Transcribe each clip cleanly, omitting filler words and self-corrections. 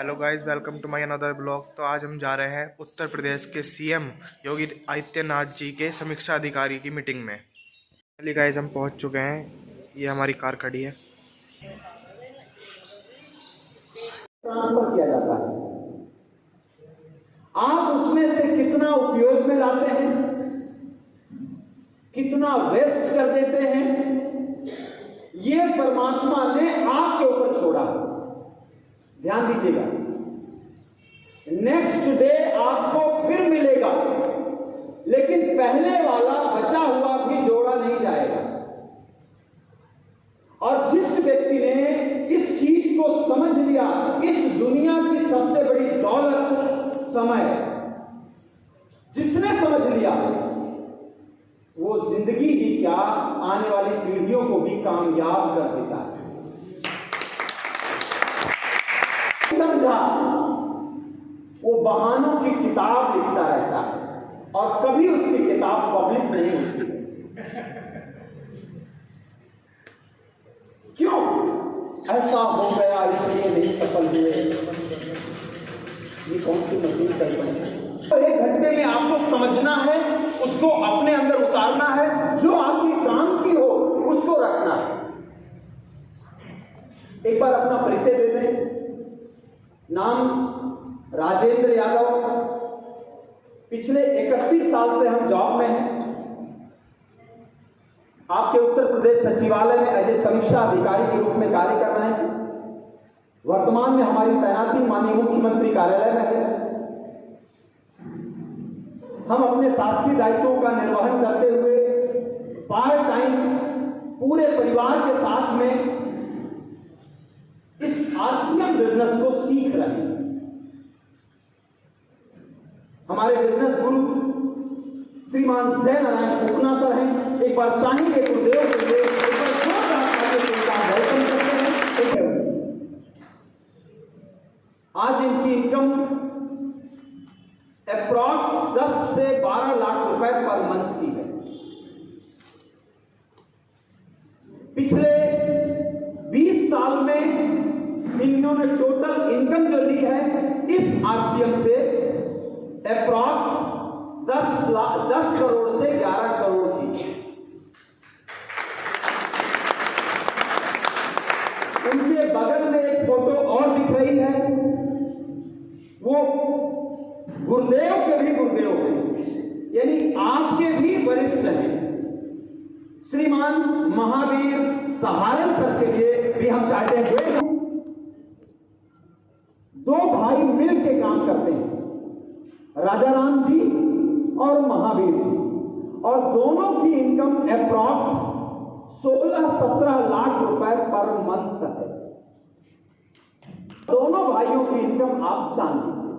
Hello guys, welcome to my another blog. तो आज हम जा रहे हैं उत्तर प्रदेश के सीएम योगी आदित्यनाथ जी के समीक्षा अधिकारी की मीटिंग में। चलिए गाइस, हम पहुंच चुके हैं। ये हमारी कार खड़ी है। ट्रांसफर किया जाता है, आप उसमें से कितना उपयोग में लाते हैं, कितना वेस्ट कर देते हैं, ये परमात्मा ने आपके ऊपर छोड़ा। ध्यान दीजिएगा, नेक्स्ट डे आपको फिर मिलेगा, लेकिन पहले वाला बचा हुआ भी जोड़ा नहीं जाएगा। और जिस व्यक्ति ने इस चीज को समझ लिया, इस दुनिया की सबसे बड़ी दौलत समय, जिसने समझ लिया वो जिंदगी ही क्या, आने वाली पीढ़ियों को भी कामयाब कर देता है। समझा, वो बहानों की किताब लिखता रहता है और कभी उसकी किताब पब्लिश नहीं होती। क्यों ऐसा हो गया, इसलिए नहीं सफल हुए। ये कौन सी मशीन चल रही है? तो 1 घंटे में आपको समझना है, उसको अपने अंदर उतारना है, जो आपकी काम की हो उसको रखना है। एक बार अपना परिचय दे दें। नाम राजेंद्र यादव। पिछले 31 साल से हम जॉब में हैं। आपके उत्तर प्रदेश सचिवालय में एज ए समीक्षा अधिकारी के रूप में कार्य कर रहे हैं। वर्तमान में हमारी तैनाती माननीय मुख्यमंत्री कार्यालय में है। हम अपने शासकीय दायित्वों का निर्वहन करते हुए पार्ट टाइम पूरे परिवार के साथ में इस आरसीएम बिजनेस को सीख रहे हैं। हमारे बिजनेस गुरु श्रीमान जय नारायण उपना सर हैं। एक बार चाहेंगे गुरुदेव के लिए वेलकम करते हैं। आज इनकी इनकम अप्रॉक्स 10 से 12 लाख रुपए पर मंथ की है। पिछले 20 साल में इन्होंने टोटल इनकम जो ली है इस आरसीएम से अप्रॉक्स 10 करोड़ से 11 करोड़ की। उनके बगल में एक फोटो और दिख रही है, वो गुरुदेव के भी गुरुदेव हैं, यानी आपके भी वरिष्ठ हैं। श्रीमान महावीर सहारण सर के लिए भी हम चाहते हैं। 2 भाई मिल के काम करते हैं, राजा राम जी और महावीर जी, और दोनों की इनकम अप्रॉक्स 16-17 लाख रुपए पर मंथ है। दोनों भाइयों की इनकम आप जान लीजिए।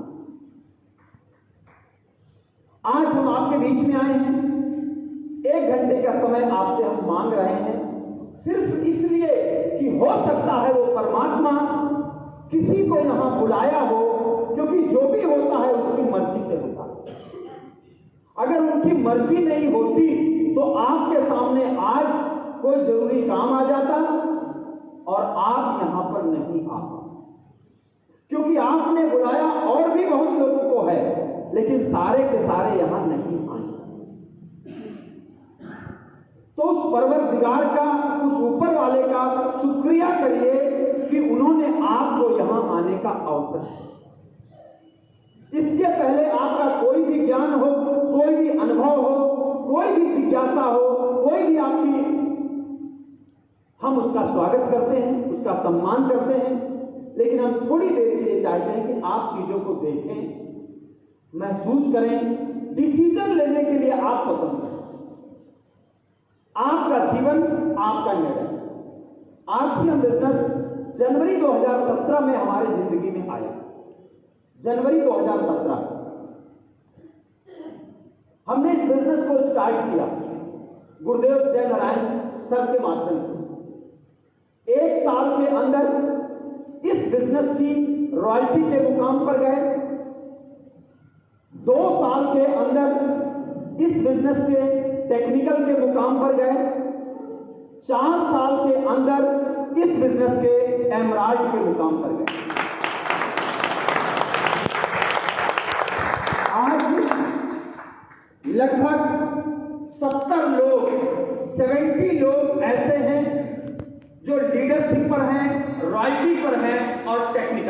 आज हम आपके बीच में आए हैं। 1 घंटे का समय आपसे हम मांग रहे हैं, सिर्फ इसलिए कि हो सकता है वो परमात्मा किसी को यहां बुलाया हो, क्योंकि जो भी होता है उसकी मर्जी से होता है। अगर उनकी मर्जी नहीं होती तो आपके सामने आज कोई जरूरी काम आ जाता और आप यहां पर नहीं आ पाते, क्योंकि आपने बुलाया और भी बहुत लोगों को है, लेकिन सारे के सारे यहां नहीं आए। तो उस परवरदिगार का, उस ऊपर वाले का शुक्रिया करिए कि उन्होंने आपको यहां आने का अवसर दिया। इसके पहले आपका कोई भी ज्ञान हो, कोई भी अनुभव हो, कोई भी जिज्ञासा हो, कोई भी आपकी, हम उसका स्वागत करते हैं, उसका सम्मान करते हैं, लेकिन हम थोड़ी देर के लिए चाहते हैं कि आप चीजों को देखें, महसूस करें, डिसीजन लेने के लिए आप स्वतंत्र हैं। आपका जीवन, आपका निर्णय। आरसीएम बिजनेस जनवरी 2017 में हमारी जिंदगी में आया। जनवरी 2017 हमने इस बिजनेस को स्टार्ट किया गुरुदेव जय नारायण सर के माध्यम से। 1 साल के अंदर इस बिजनेस की रॉयल्टी के मुकाम पर गए। 2 साल के अंदर इस बिजनेस के टेक्निकल के मुकाम पर गए। 4 साल के अंदर इस बिजनेस के एमराल्ड के मुकाम पर गए।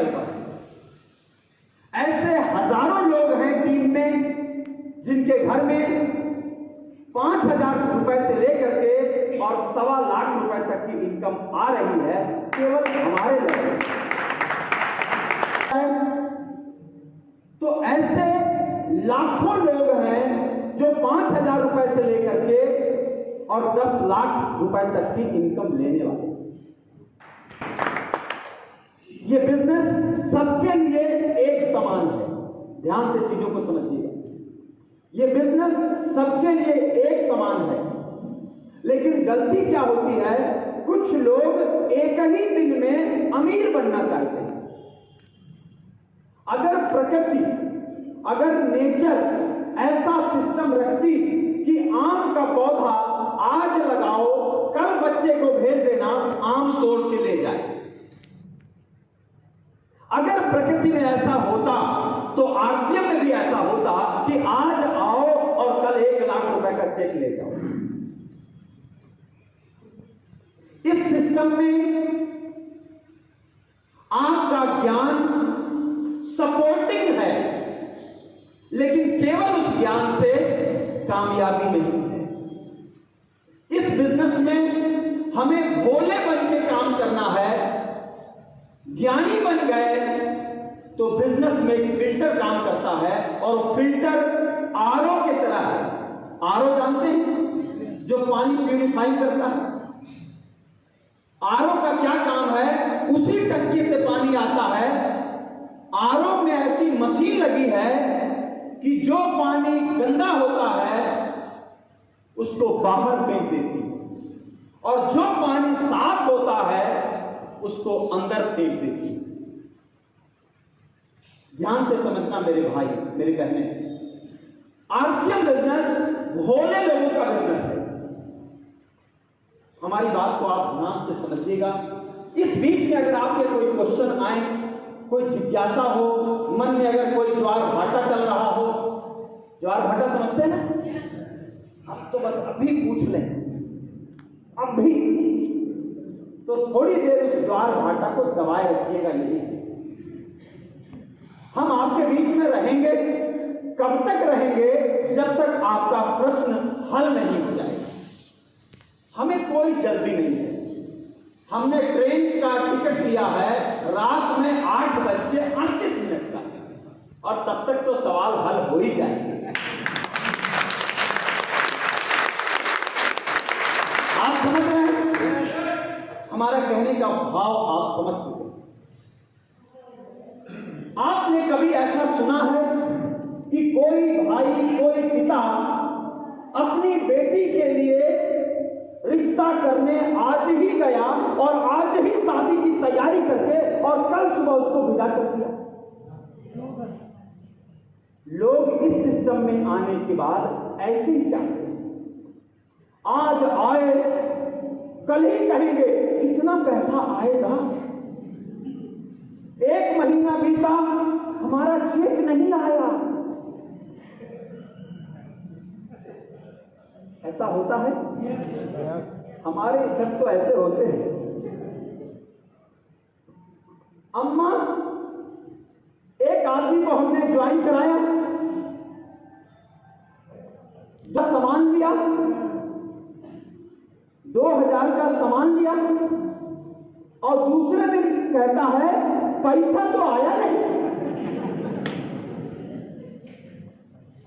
चल पाए। ऐसे हजारों लोग हैं टीम में जिनके घर में 5,000 रुपए से लेकर के और 1.25 लाख रुपए तक की इनकम आ रही है केवल हमारे लेवल। तो ऐसे लाखों लोग हैं जो 5,000 रुपए से लेकर के और 10 लाख रुपए तक की इनकम लेने वाले। ये बिजनेस सबके लिए एक समान है, ध्यान से चीजों को समझिएगा। ये बिजनेस सबके लिए एक समान है, लेकिन गलती क्या होती है, कुछ लोग एक ही दिन में अमीर बनना चाहते हैं। अगर प्रकृति, अगर नेचर ऐसा सिस्टम रखती कि आम का पौधा आज लगाओ, कल बच्चे को भेज देना आम तोड़ के ले जाए, अगर प्रकृति में ऐसा होता तो आरसीएम में भी ऐसा होता कि आज आओ और कल 1 लाख रुपए का चेक ले जाओ। इस सिस्टम में आपका ज्ञान सपोर्टिंग है, लेकिन केवल उस ज्ञान से कामयाबी नहीं है। इस बिजनेस में हमें भोले बन के काम करना है। ज्ञानी बन गए तो बिजनेस में एक फिल्टर काम करता है, और फिल्टर आरओ की तरह है। आरओ जानते हैं, जो पानी प्यूरिफाई करता है। आरओ का क्या काम है, उसी टंकी से पानी आता है। आरओ में ऐसी मशीन लगी है कि जो पानी गंदा होता है उसको बाहर फेंक देती है, और जो पानी साफ होता है उसको अंदर फेंक देती है। ध्यान से समझना मेरे भाई, मेरे कहने, आरसीएम बिजनेस भोले लोगों का बिजनेस है। हमारी बात को आप ध्यान से समझिएगा। इस बीच में अगर आपके कोई क्वेश्चन आए, कोई जिज्ञासा हो, मन में अगर कोई ज्वार भाटा चल रहा हो, ज्वार भाटा समझते हैं ना, अब तो बस अभी पूछ लें, अभी तो थोड़ी देर उस ज्वार भाटा को दबाए रखिएगा। नहीं, हम आपके बीच में रहेंगे, कब तक रहेंगे, जब तक आपका प्रश्न हल नहीं हो जाएगा। हमें कोई जल्दी नहीं है। हमने ट्रेन का टिकट लिया है रात में 8:38 का, और तब तक तो सवाल हल हो ही जाएंगे। आप समझ रहे हैं हमारा कहने का भाव? आप समझ चुके। आपने कभी ऐसा सुना है कि कोई भाई, कोई पिता अपनी बेटी के लिए रिश्ता करने आज ही गया और आज ही शादी की तैयारी करके और कल सुबह उसको विदा कर दिया? लोग इस सिस्टम में आने के बाद ऐसे ही चाहते हैं, आज आए कल ही कहेंगे कितना पैसा आएगा। 1 महीना बीता, हमारा चेक नहीं आया। ऐसा होता है, हमारे इधर तो ऐसे होते हैं। अम्मा, एक आदमी को हमने ज्वाइन कराया, जब सामान लिया, 2000 का सामान लिया, और दूसरे दिन कहता है पैसा तो आया नहीं।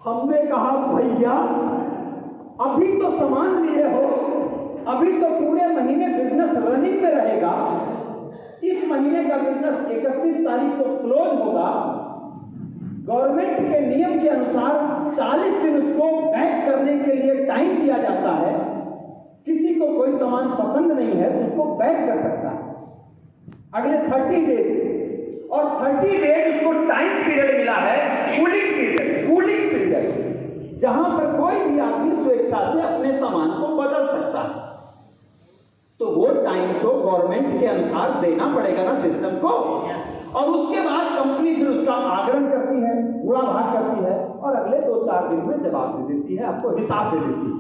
हमने कहा भैया अभी तो सामान लिए हो, अभी तो पूरे महीने बिजनेस रनिंग में रहेगा। इस महीने का बिजनेस 31 तारीख को क्लोज होगा। गवर्नमेंट के नियम के अनुसार 40 दिन उसको बैक करने के लिए टाइम दिया जाता है। किसी को कोई सामान पसंद नहीं है उसको बैक कर सकता है अगले 30 डेज, और 30 डेज उसको टाइम पीरियड मिला है, कूलिंग पीरियड, जहां पर कोई भी आदमी स्वेच्छा से अपने सामान को बदल सकता है। तो वो टाइम तो गवर्नमेंट के अनुसार देना पड़ेगा ना सिस्टम को। और उसके बाद कंपनी फिर उसका आग्रह करती है, उड़ा भाग करती है, और अगले 2-4 दिन में जवाब दे देती है, आपको हिसाब दे देती है।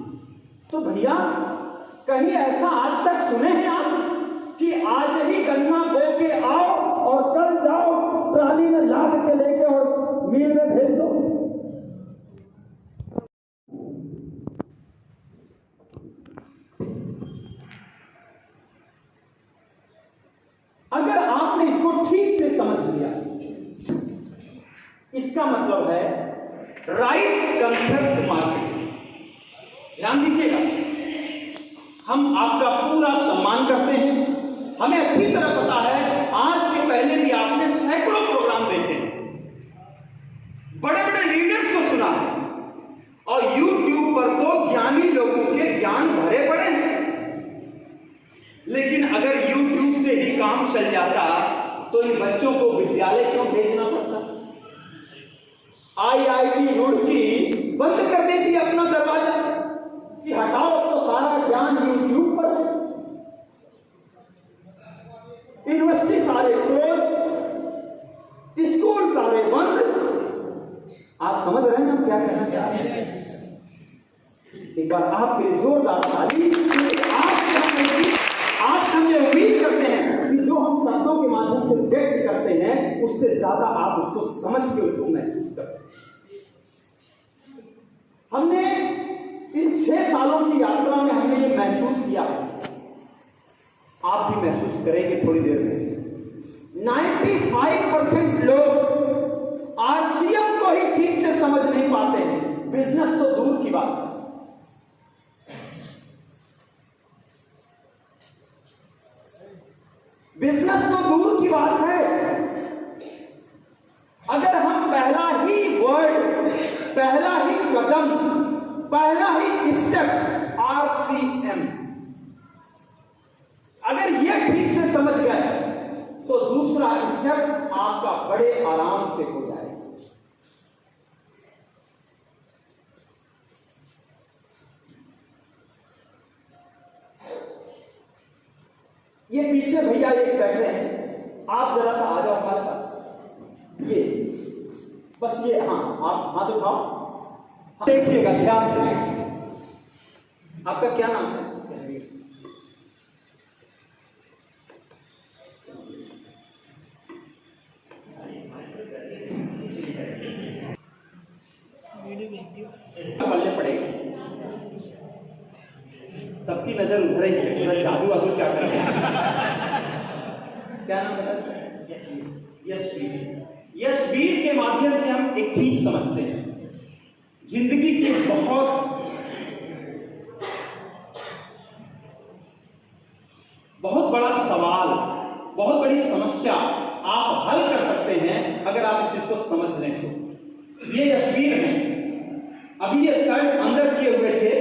तो भैया कहीं ऐसा आज तक सुने हैं आप कि आज ही गन्ना बो के आओ और कल जाओ ट्राली में लाद के लेके और मिल में भेज दो। अगर आपने इसको ठीक से समझ लिया, इसका मतलब है राइट कंसेप्ट मार्केटिंग। ध्यान दीजिएगा, हम आपका पूरा सम्मान करते हैं। हमें अच्छी तरह पता है, आज के पहले भी आपने सैकड़ों प्रोग्राम देखे, बड़े बड़े लीडर्स को सुना है, और YouTube पर तो ज्ञानी लोगों के ज्ञान भरे पड़े हैं। लेकिन अगर YouTube से ही काम चल जाता तो इन बच्चों को विद्यालय क्यों भेजना पड़ता? IIT रुड़की बंद कर देती अपना दरवाजा कि हटाओ तो सारा ज्ञान YouTube पर। यूनिवर्सिटी सारे क्लोज, स्कूल सारे बंद। आप समझ रहे हैं हम क्या कहना चाहते हैं? एक बार आपके लिए जोरदार ताली। आज हम ये उम्मीद करते हैं कि जो हम शब्दों के माध्यम से व्यक्त करते हैं उससे ज्यादा आप उसको समझ के उसको महसूस कर सकते। हमने इन 6 सालों की यात्रा में हमने ये महसूस किया, आप भी महसूस करेंगे थोड़ी देर में। 95% लोग RCM को ही ठीक से समझ नहीं पाते हैं, बिजनेस तो दूर की बात है। बिजनेस तो दूर की बात है। अगर हम पहला ही वर्ड, पहला ही कदम, पहला ही स्टेप RCM अगर ये ठीक से समझ गए तो दूसरा स्टेप आपका बड़े आराम से हो जाएगा। ये पीछे भैया एक बैठे हैं, आप जरा सा आ जाओ हमारे पास। ये बस ये, हाँ आप हाथ उठाओ, देखिएगा ध्यान से। आपका क्या नाम है? पढ़ने पड़ेगा, सबकी नजर उधर ही है, पूरा जादू वादू क्या कर रहा है? क्या नाम है? यशवीर। यशवीर के माध्यम से हम एक चीज समझते हैं, जिंदगी के बहुत बड़ा सवाल, बहुत बड़ी समस्या आप हल कर सकते हैं अगर आप इस चीज को समझ लें तो। ये यशवीर है, अभी ये शर्ट अंदर किए हुए थे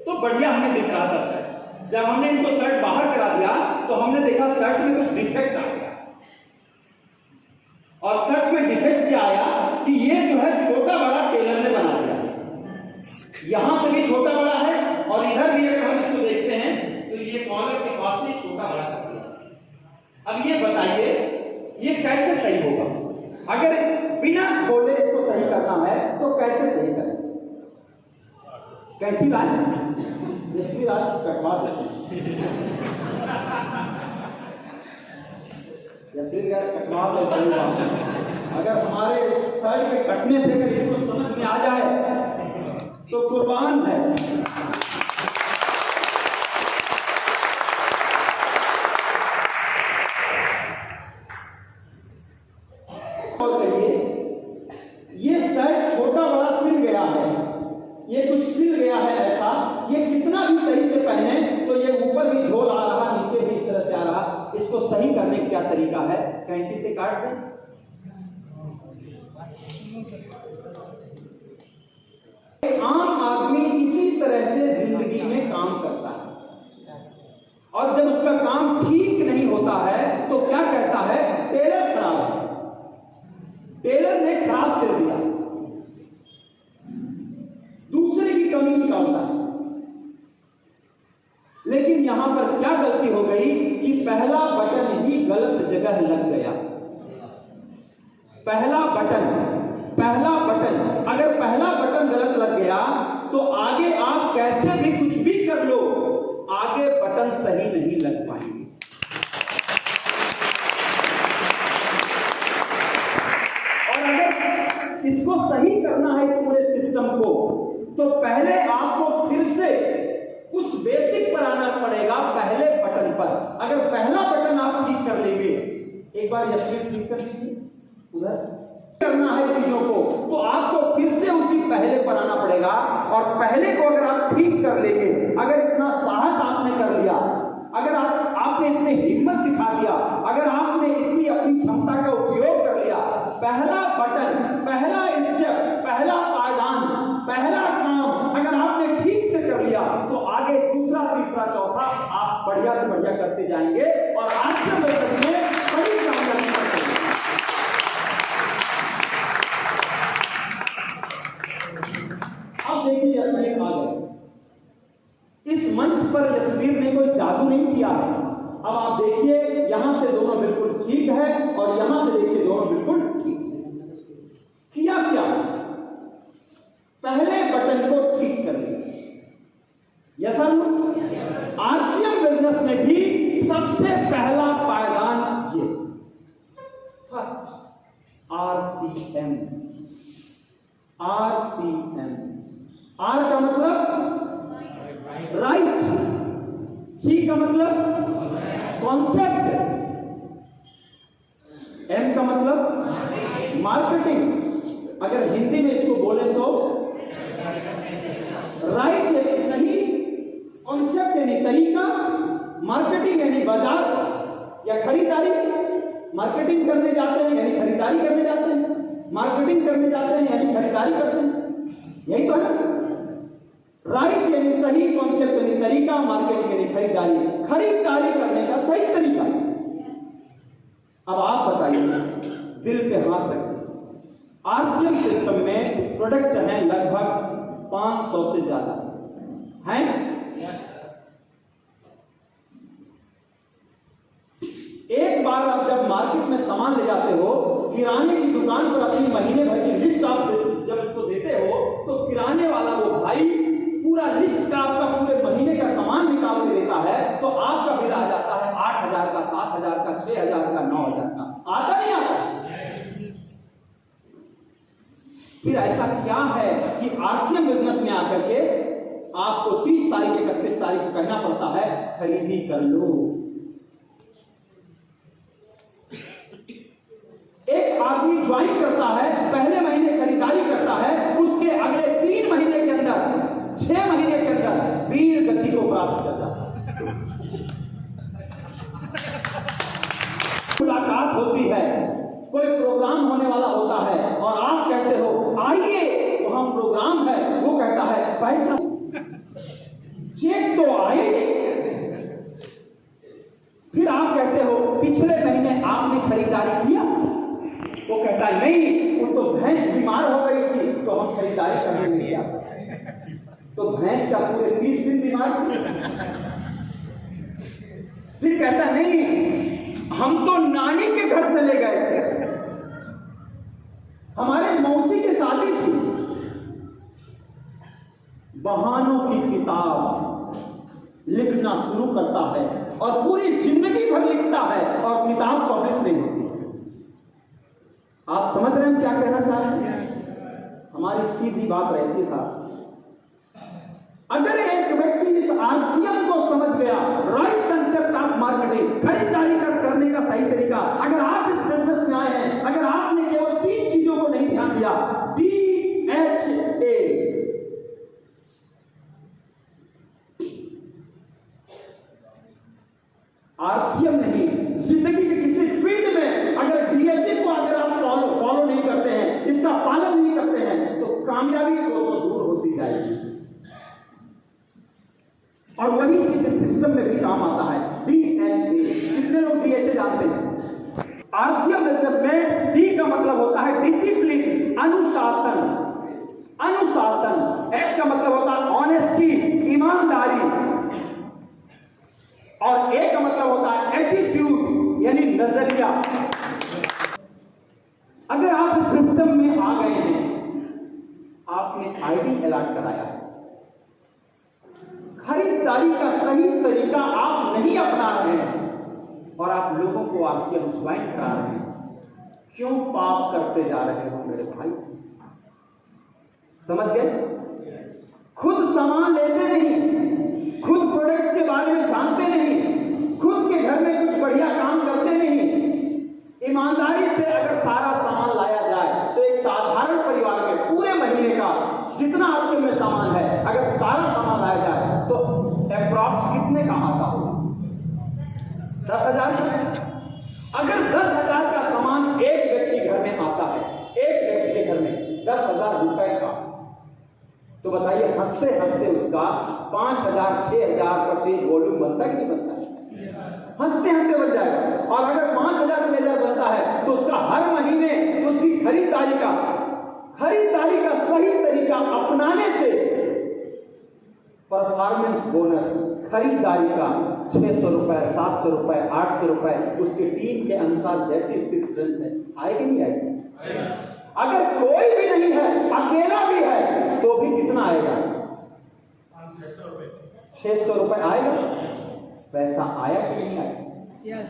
तो बढ़िया हमें दिख रहा था शर्ट। जब हमने इनको शर्ट बाहर करा दिया तो हमने देखा शर्ट में कुछ डिफेक्ट आ गया। और शर्ट में डिफेक्ट क्या आया कि ये जो है छोटा बड़ा टेलर ने बना दिया, यहां से भी छोटा बड़ा है और इधर भी अगर हम इसको देखते हैं तो ये कॉलर के पास से छोटा बड़ा कर दिया। अब ये बताइए ये कैसे सही होगा? अगर बिना खोले इसको सही करना है तो कैसे सही करें? कैंची लाए, यशवीर आज कटवा देते, यशवीर यार कटवा देते। अगर हमारे शर्ट के कटने से अगर इनको समझ में आ जाए तो कुर्बान है। और कहिए ये शर्ट छोटा बड़ा सिल गया है, ये कुछ सिल गया है ऐसा, ये कितना भी सही से पहने तो ये ऊपर भी झोल आ रहा, नीचे भी इस तरह से आ रहा। इसको सही करने का क्या तरीका है? कैंची से काट दें। एक आम आदमी इसी तरह से जिंदगी में काम करता है और जब उसका काम ठीक नहीं होता है तो क्या कहता है? टेलर खराब है, टेलर ने खराब सिल दिया, दूसरे की कमी निकालता है। लेकिन यहां पर क्या गलती हो गई कि पहला बटन ही गलत जगह लग गया। पहला बटन अगर पहला बटन गलत लग गया तो आगे आप कैसे भी कुछ भी कर लो, आगे बटन सही नहीं लग पाएंगे। सही करना है इस पूरे सिस्टम को, तो पहले आपको फिर से उस बेसिक पर आना पड़ेगा, पहले बटन पर। अगर पहला बटन आप ठीक कर लेंगे, एक बार यशवीर ठीक कर लीजिए, उधर करना है चीजों को, तो आपको फिर से उसी पहले पर आना पड़ेगा। और पहले को अगर आप ठीक कर लेंगे, अगर इतना साहस आपने कर लिया, अगर आपने इतने हिम्मत दिखा दिया, अगर आपने इतनी अपनी क्षमता का उपयोग कर लिया, पहला बटन, पहला स्टेप, पहला पायदान, पहला काम अगर आपने ठीक से कर लिया, तो आगे दूसरा, तीसरा, चौथा आप बढ़िया से बढ़िया करते जाएंगे और आज से में बड़ी कामयाबी करेंगे। अब देखिए यशवीर आ गए इस मंच पर। यशवीर ने कोई जादू नहीं किया है। अब आप देखिए, यहां से दोनों बिल्कुल ठीक है और यहां से देखिए दोनों बिल्कुल ठीक है। किया क्या? पहले बटन को ठीक कर लिया। Yes sir? आरसीएम बिजनेस में भी सबसे पहला पायदान ये, फर्स्ट आरसीएम। आरसीएम, आर का मतलब राइट, सी का मतलब कॉन्सेप्ट, एम का मतलब मार्केटिंग। अगर हिंदी में इसको बोले तो राइट यानी सही, कॉन्सेप्ट यानी तरीका, मार्केटिंग यानी बाजार या खरीदारी। मार्केटिंग करने जाते हैं यानी खरीदारी करने जाते हैं, मार्केटिंग करने जाते हैं यानी खरीदारी करते हैं, यही तो है। राइट यानी सही, कॉन्सेप्ट यानी तरीका, मार्केटिंग यानी खरीदारी, खरीदारी करने का सही तरीका। अब आप बताइए, दिल पे हाथ रखिए, आरसीएम सिस्टम में प्रोडक्ट हैं लगभग 500 से ज्यादा हैं। एक बार आप जब मार्केट में सामान ले जाते हो, किराने की दुकान पर अपनी महीने भर की लिस्ट आप जब इसको देते हो, तो किराने वाला वो भाई पूरा लिस्ट का आपका पूरे महीने का सामान निकाल के देता है, तो आपका बिल आ जाता है 8,000 का, 7,000 का, 6,000 का, 9,000 का। आता नहीं आता? फिर ऐसा क्या है कि आरसीएम बिजनेस में आकर के आपको 30 तारीख, 31 तारीख को कहना पड़ता है खरीदी कर लो। एक आदमी ज्वाइन करता है, पहले महीने खरीदारी करता है, उसके अगले 3 महीने के अंदर, 6 महीने के अंदर वीर गति को प्राप्त कर जाता है। मुलाकात होती है, कोई प्रोग्राम होने वाला होता है और आप कहते हो आइए, वहां प्रोग्राम है, वो कहता है पैसा, चेक तो आए। फिर आप कहते हो पिछले महीने आपने खरीदारी किया, वो कहता है नहीं, वो तो भैंस बीमार हो गई थी तो हम खरीदारी करने नहीं गया, तो भैंस का पूरे 30 दिन बीमार थी। फिर कहता नहीं, हम तो नानी के घर चले गए थे, हमारे मौसी की शादी थी। बहानों की किताब लिखना शुरू करता है और पूरी जिंदगी भर लिखता है और किताब पब्लिश नहीं होती। आप समझ रहे हैं क्या कहना चाह रहे हैं? हमारी सीधी बात रहती है साहब, अगर एक व्यक्ति इस आरसीएम को समझ गया, राइट कंसेप्ट ऑफ मार्केटिंग, खरीदारी करने का सही तरीका, अगर आप इस बिजनेस में आए हैं, अगर आपने केवल 3 चीजों को नहीं ध्यान दिया, DHA, आरसीएम नहीं, जिंदगी के किसी फील्ड में अगर DHA को अगर आप फॉलो नहीं करते हैं, इसका पालन नहीं करते हैं, तो कामयाबी 200 दूर होती जाएगी। और वही चीज सिस्टम में भी काम आता है, DHA। कितने लोग DHA जानते हैं? आरसीएम बिजनेस में D का मतलब होता है डिसिप्लिन, अनुशासन, अनुशासन। H का मतलब होता है ऑनेस्टी, ईमानदारी, और A का मतलब होता है एटीट्यूड यानी नजरिया। अगर आप इस सिस्टम में आ गए हैं, आपने आईडी अलॉट कराया है, खरीदारी का सही तरीका आप नहीं अपना रहे हैं और आप लोगों को आरसीएम ज्वाइन करा रहे हैं, क्यों पाप करते जा रहे हो मेरे भाई? समझ गए? खुद सामान लेते नहीं, खुद प्रोडक्ट के बारे में जानते नहीं, खुद के घर में कुछ बढ़िया काम करते नहीं। ईमानदारी से अगर सारा सामान लाया जाए तो एक साधारण परिवार में पूरे महीने का जितना आपके में सामान है, अगर सारा सामान लाया जाए तो अप्रॉक्स कितने का आता होगा? 10,000 का। अगर 10,000 का सामान एक व्यक्ति घर में आता है, एक व्यक्ति के घर में 10,000 रुपए का, तो बताइए हंसते हंसते उसका 5,000 6,000 परचेज वॉल्यूम बनता है कि नहीं बनता है? हंसते हंसते बन जाएगा। और अगर 5,000 6,000 बनता है तो उसका हर महीने उसकी खरीदारी का सही तरीका अपनाने से परफॉर्मेंस बोनस खरीदारी का 600 रुपए 700 रुपए 800 रुपए उसके टीम के अनुसार जैसी उसकी स्ट्रेंथ है, आएगी नहीं आएगी? अगर कोई भी नहीं है, अकेला भी है, तो भी कितना आएगा? 600 रुपए आएगा। पैसा आया कि नहीं आया?